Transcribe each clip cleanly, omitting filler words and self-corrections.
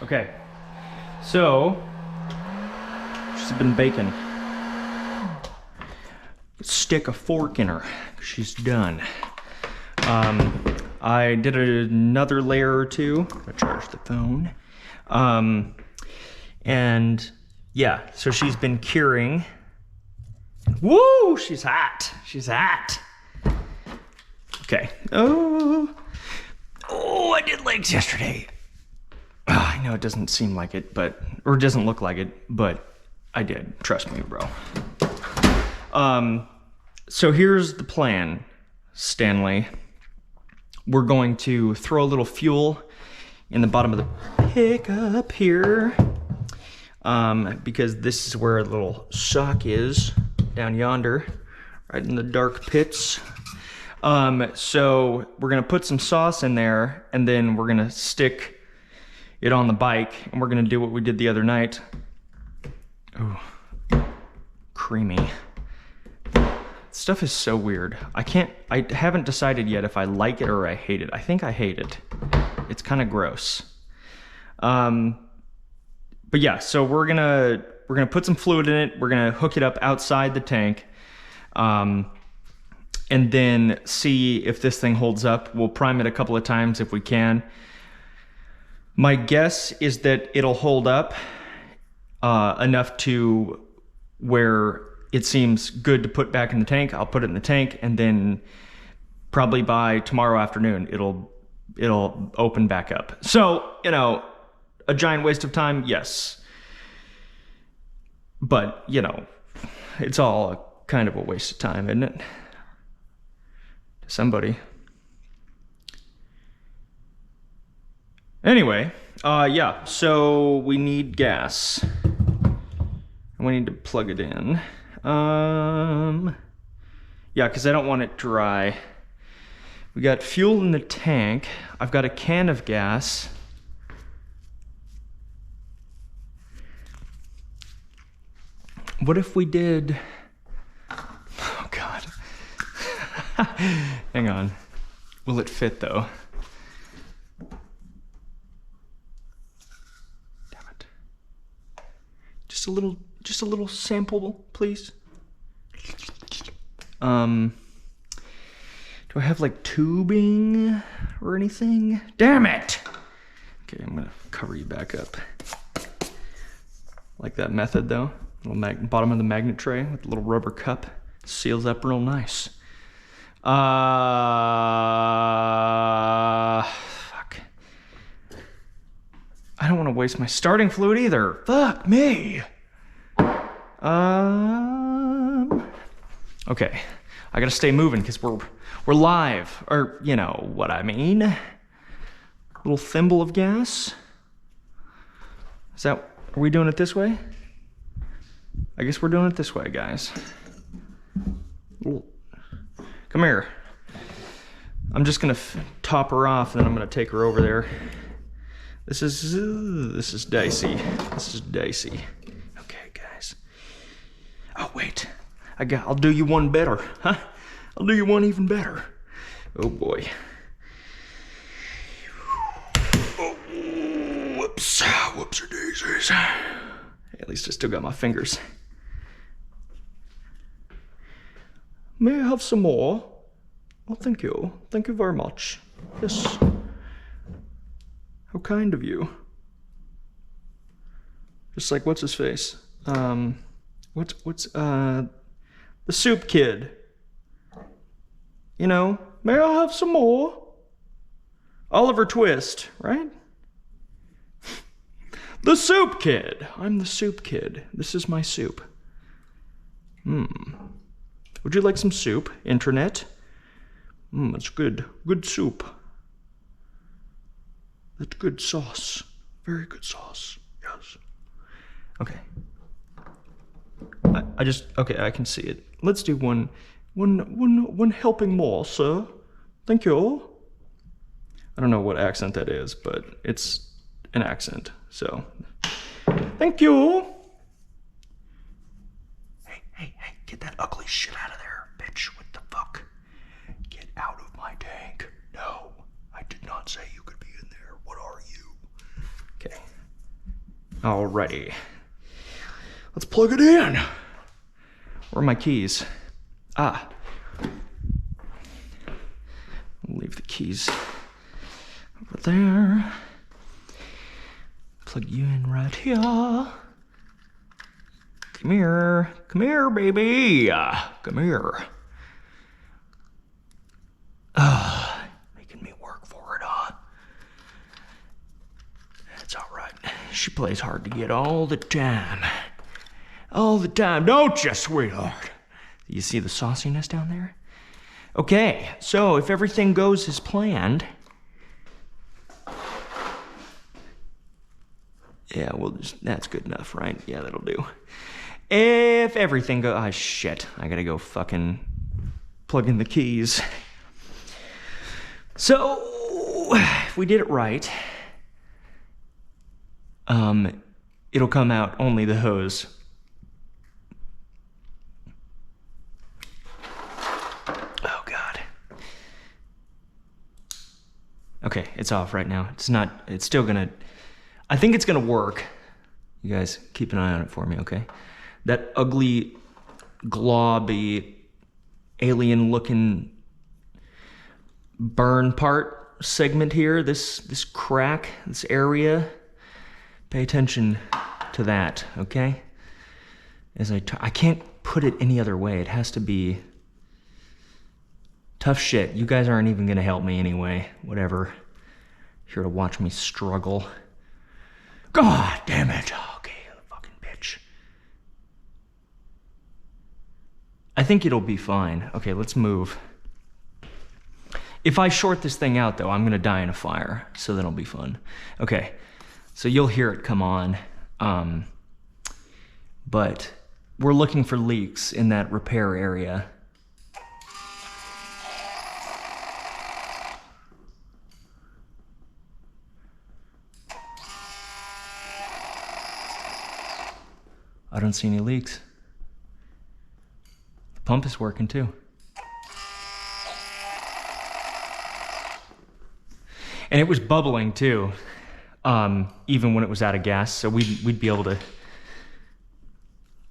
Okay, so she's been baking. Stick a fork in her. She's done. I did another layer or two. I'm gonna charge the phone. And yeah, so she's been curing. Woo! She's hot. She's hot. Okay. Oh, I did legs yesterday. I know it doesn't seem like it, or it doesn't look like it, but I did. Trust me, bro. So here's the plan, Stanley. We're going to throw a little fuel in the bottom of the pickup here, because this is where a little sock is, down yonder, right in the dark pits. So we're gonna put some sauce in there, and then we're gonna stick it on the bike, and we're gonna do what we did the other night. Ooh, creamy. Stuff is so weird. I haven't decided yet if I like it or I hate it. I think I hate it. It's kind of gross. But yeah, so we're gonna put some fluid in it. We're gonna hook it up outside the tank, and then see if this thing holds up. We'll prime it a couple of times if we can. My guess is that it'll hold up enough to where it seems good to put back in the tank. I'll put it in the tank, and then probably by tomorrow afternoon, it'll open back up. So, you know, a giant waste of time, yes. But, you know, it's all kind of a waste of time, isn't it? To somebody. Anyway, yeah, so we need gas. And we need to plug it in. Yeah, because I don't want it dry. We got fuel in the tank. I've got a can of gas. What if we did... Oh, God. Hang on. Will it fit, though? Damn it. Just a little sample, please. Do I have like tubing or anything? Damn it! Okay, I'm gonna cover you back up. Like that method though. Little bottom of the magnet tray with a little rubber cup. Seals up real nice. Fuck. I don't want to waste my starting fluid either. Fuck me. Okay, I gotta stay moving because we're live, or you know what I mean. Little thimble of gas. Are we doing it this way? I guess we're doing it this way, guys. Come here. I'm just gonna top her off, and then I'm gonna take her over there. This is dicey. This is dicey. Okay, guys. Oh wait. I'll do you one better, huh? I'll do you one even better. Oh boy. Oh, whoops. Whoopsie daisies. At least I still got my fingers. May I have some more? Oh, thank you. Thank you very much. Yes. How kind of you. Just like, what's his face? The soup kid. You know, may I have some more? Oliver Twist, right? The soup kid. I'm the soup kid. This is my soup. Would you like some soup, internet? That's good. Good soup. That's good sauce. Very good sauce. Yes. Okay. Okay, I can see it. Let's do one helping more, sir. Thank you. I don't know what accent that is, but it's an accent, so. Thank you. Hey, get that ugly shit out of there, bitch. What the fuck? Get out of my tank. No, I did not say you could be in there. What are you? Okay. Alrighty. Let's plug it in. Where are my keys? Ah. I'll leave the keys over there. Plug you in right here. Come here. Come here, baby. Come here. Making me work for it, huh? That's all right. She plays hard to get all the time. All the time, don't you, sweetheart? You see the sauciness down there? Okay, so if everything goes as planned, yeah, well, that's good enough, right? Yeah, that'll do. If everything goes, ah, shit, I gotta go fucking plug in the keys. So, if we did it right, it'll come out only the hose. Oh, God. Okay, it's off right now. It's still gonna, I think it's gonna work. You guys keep an eye on it for me, okay? That ugly, globby, alien-looking burn part segment here, this crack, this area, pay attention to that, okay? As I can't put it any other way. It has to be tough shit. You guys aren't even gonna help me anyway. Whatever. Here to watch me struggle. God damn it. Okay, fucking bitch. I think it'll be fine. Okay, let's move. If I short this thing out though, I'm gonna die in a fire, so that'll be fun. Okay, so you'll hear it come on, but we're looking for leaks in that repair area. I don't see any leaks. The pump is working too. And it was bubbling too, even when it was out of gas, so we'd be able to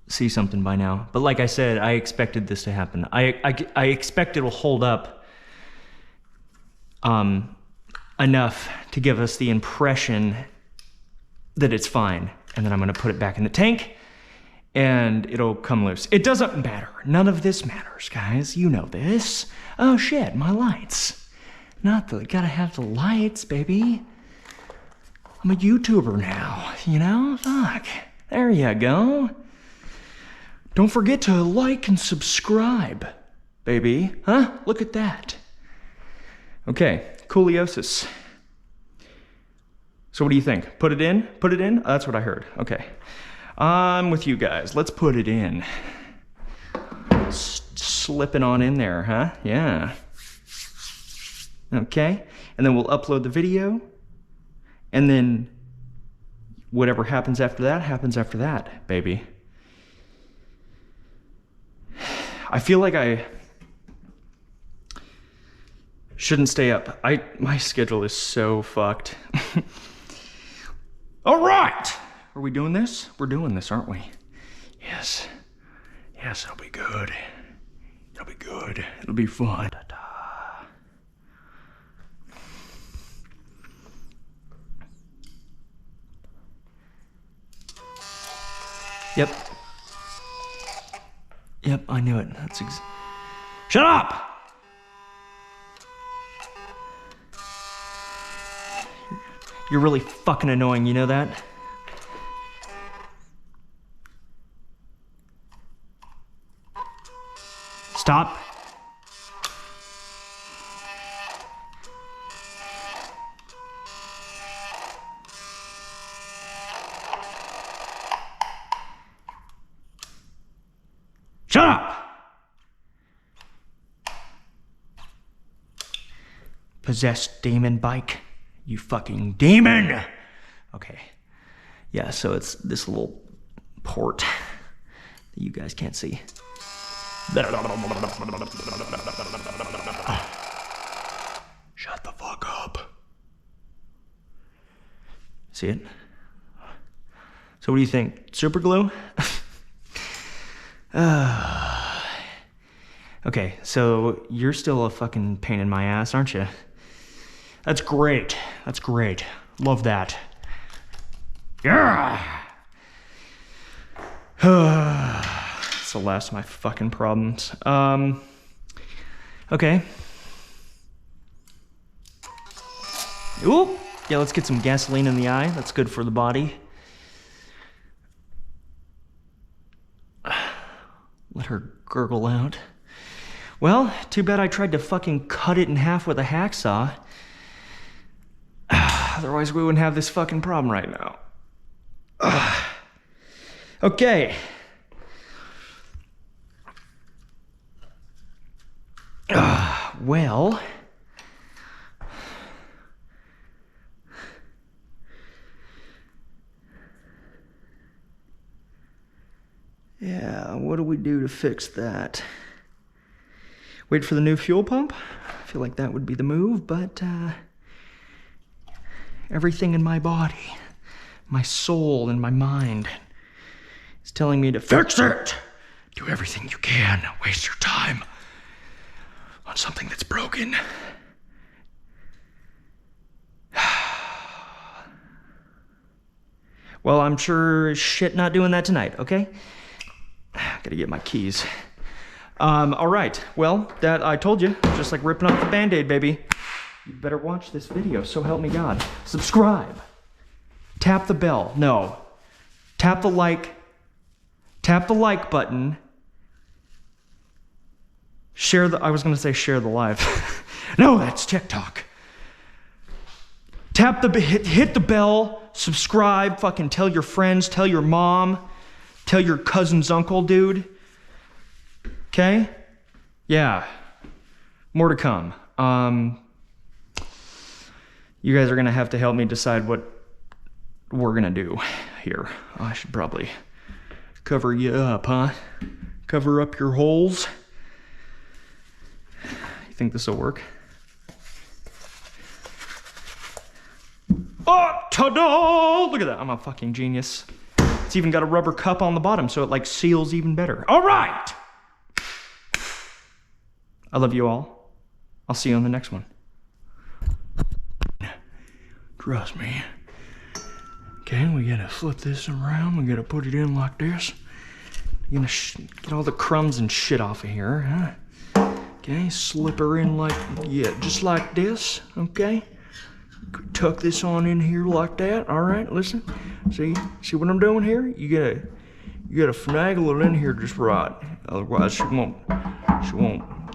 see something by now. But like I said, I expected this to happen. I expect it'll hold up enough to give us the impression that it's fine. And then I'm gonna put it back in the tank and it'll come loose. It doesn't matter. None of this matters, guys. You know this. Oh shit, my lights. Gotta have the lights, baby. I'm a YouTuber now, you know? Fuck. There you go. Don't forget to like and subscribe, baby. Huh? Look at that. Okay, cooliosis. So what do you think? Put it in? Put it in? That's what I heard. Okay. I'm with you guys. Let's put it in. Slip it on in there, huh? Yeah. Okay, and then we'll upload the video, and then whatever happens after that, baby. I feel like I shouldn't stay up. My schedule is so fucked. All right, are we doing this? We're doing this, aren't we? Yes, yes, it'll be good. It'll be good. It'll be fun. Yep. Yep, I knew it. Shut up! You're really fucking annoying, you know that? Stop. Shut up! Possessed demon bike. You fucking demon! Okay. Yeah, so it's this little port that you guys can't see. Shut the fuck up. See it? So what do you think? Super glue? Okay, so you're still a fucking pain in my ass, aren't you? That's great. That's great. Love that. Yeah. It's the last of my fucking problems. Okay. Ooh. Yeah, let's get some gasoline in the eye. That's good for the body. Let her gurgle out. Well, too bad I tried to fucking cut it in half with a hacksaw. Otherwise, we wouldn't have this fucking problem right now. Okay. Well. Yeah, what do we do to fix that? Wait for the new fuel pump? I feel like that would be the move, but everything in my body, my soul and my mind is telling me to fix it. Do everything you can. Waste your time on something that's broken. Well, I'm sure as shit not doing that tonight, okay? Gotta get my keys. All right, well, that I told you, just like ripping off the Band-Aid, baby. You better watch this video, so help me God. Subscribe. Tap the bell. No. Tap the like button. Share the, I was gonna say share the live. No, that's TikTok. Hit the bell, subscribe, fucking tell your friends, tell your mom, tell your cousin's uncle, dude. Okay? Yeah. More to come. You guys are gonna have to help me decide what we're gonna do here. I should probably cover you up, huh? Cover up your holes. You think this will work? Oh, ta-da! Look at that, I'm a fucking genius. It's even got a rubber cup on the bottom, so it like seals even better. All right! I love you all. I'll see you on the next one. Trust me. Okay, we gotta flip this around. We gotta put it in like this. You're gonna get all the crumbs and shit off of here, huh? Okay, slip her in like, yeah, just like this, okay? Tuck this on in here like that. All right, listen. See what I'm doing here? You gotta finagle it in here just right. Otherwise, she won't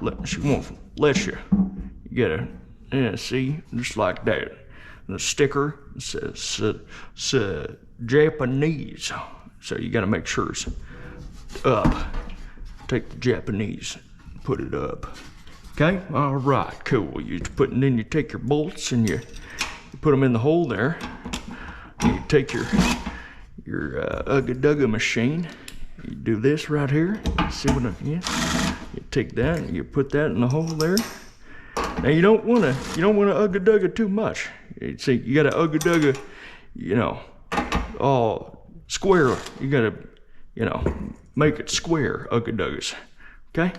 let you. You gotta, yeah, see, just like that. The sticker says Japanese, so you gotta make sure it's up. Take the Japanese, put it up. Okay, all right, cool. You take your bolts and you put them in the hole there. You take your Ugga Dugga machine. You do this right here. See what I'm, yeah. You take that and you put that in the hole there. Now you don't wanna Ugga Dugga too much. You see, you gotta Ugga Dugga, you know, all square. You gotta, you know, make it square Ugga Duggas. Okay?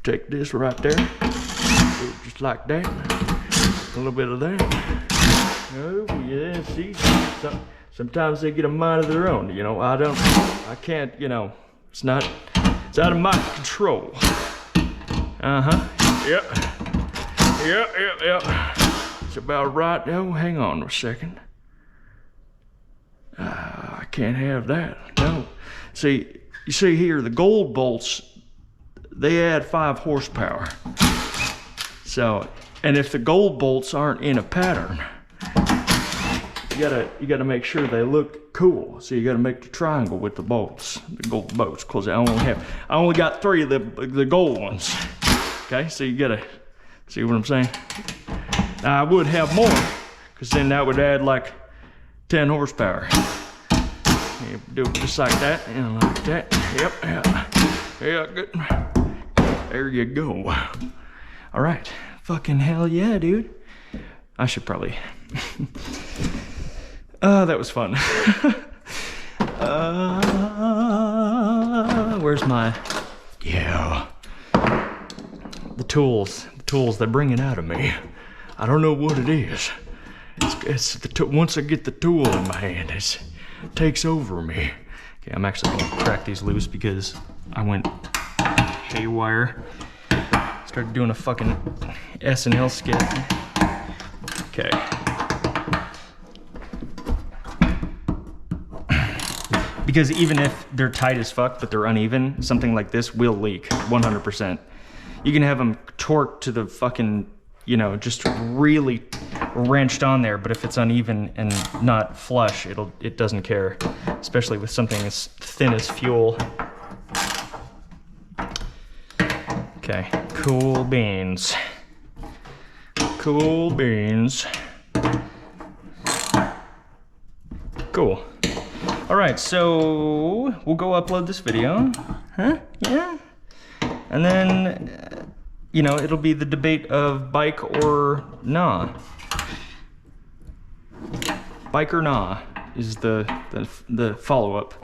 Take this right there. Do it just like that. A little bit of that. Oh yeah, see, sometimes they get a mind of their own, you know. I can't, you know, it's out of my control. Yep. It's about right. Oh, hang on a second. I can't have that. No. See, you see here, the gold bolts, they add 5 horsepower. So, and if the gold bolts aren't in a pattern, you gotta make sure they look cool. So you gotta make the triangle with the bolts, the gold bolts, because I only got 3 of the gold ones. Okay, so you gotta see what I'm saying. Now I would have more, because then that would add like 10 horsepower. You do it just like that and like that. Yep, yeah, good. There you go. All right, fucking hell yeah, dude. I should probably. That was fun. Where's my, yeah, the tools that bring it out of me. I don't know what it is. It's the once I get the tool in my hand, it takes over me. Okay, I'm actually gonna crack these loose because I went haywire. Started doing a fucking SNL skit. Okay. Because even if they're tight as fuck, but they're uneven, something like this will leak 100%. You can have them torqued to the fucking, you know, just really wrenched on there, but if it's uneven and not flush, it doesn't care, especially with something as thin as fuel. Okay, cool beans. Cool beans. Cool. All right, so we'll go upload this video. Huh? Yeah? And then, you know, it'll be the debate of bike or nah. Bike or nah is the follow-up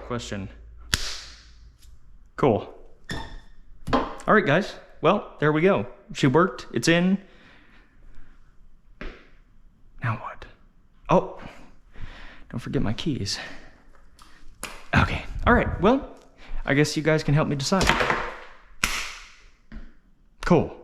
question. Cool. All right, guys. Well, there we go. She worked. It's in. Now what? Oh, don't forget my keys. Okay. All right. Well, I guess you guys can help me decide. Cool.